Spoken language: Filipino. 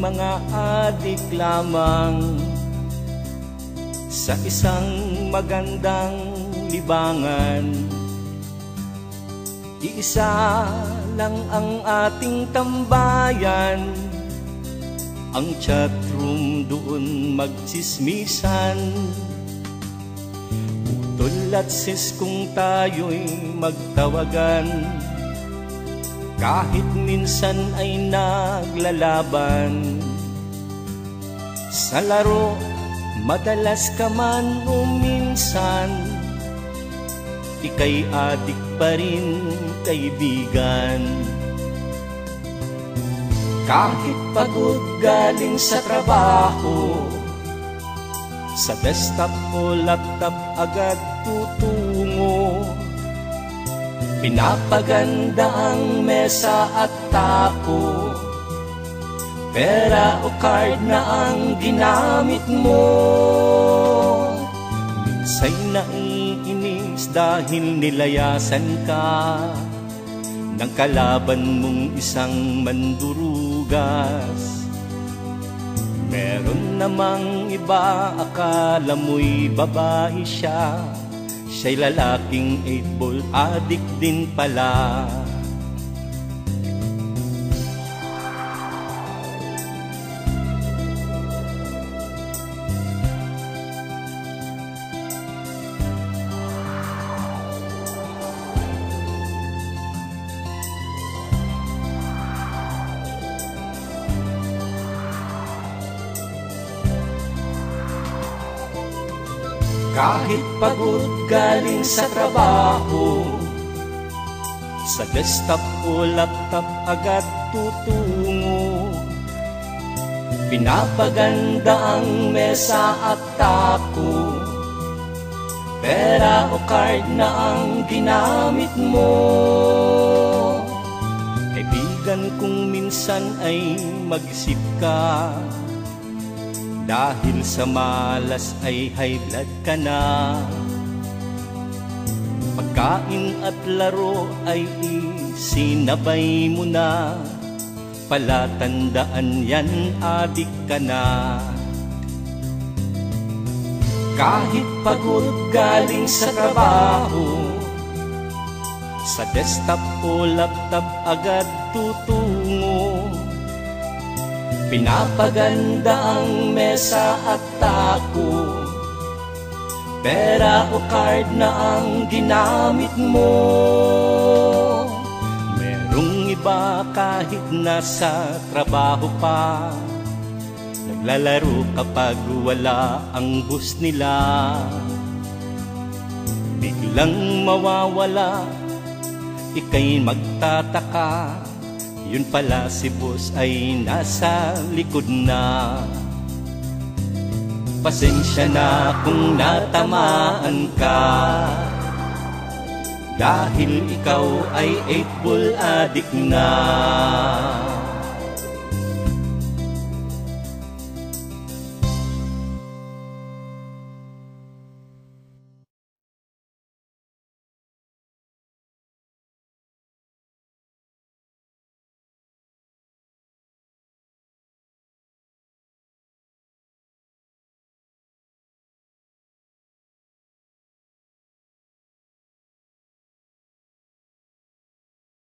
mga adik lamang sa isang magandang libangan. Iisa lang ang ating tambayan, ang chatroom doon magtsismisan. Utol at sis kung tayo'y magtawagan, kahit minsan ay naglalaban. Sa laro, madalas ka man o minsan, ika'y adik pa rin, kaibigan. Kahit pagod galing sa trabaho, sa desktop o laptop agad tutungo. Pinapaganda ang mesa at tapo, pera o card na ang ginamit mo. Minsa'y naiinis dahil nilayasan ka ng kalaban mong isang mandurugas. Meron namang iba, akala mo'y babae siya, siya'y lalaking 8-ball addict din pala. Kahit pagod galing sa trabaho, sa desktop o laptop agad tutungo. Pinapaganda ang mesa at tapo, pera o card na ang ginamit mo. Kaibigan, kung minsan ay mag-isip ka, dahil sa malas ay high blood ka na. Pagkain at laro ay isinabay mo na, palatandaan yan, adik ka na. Kahit pagod galing sa trabaho, sa desktop o laptop agad tutungo. Pinapaganda ang mesa at tapo, pera o card na ang ginamit mo. Merong iba kahit nasa trabaho pa, naglalaro kapag wala ang bus nila. Biglang mawawala, ika'y magtataka, yun pala si boss ay nasa likod na. Pasensya na kung natamaan ka, dahil ikaw ay 8-ball addict na.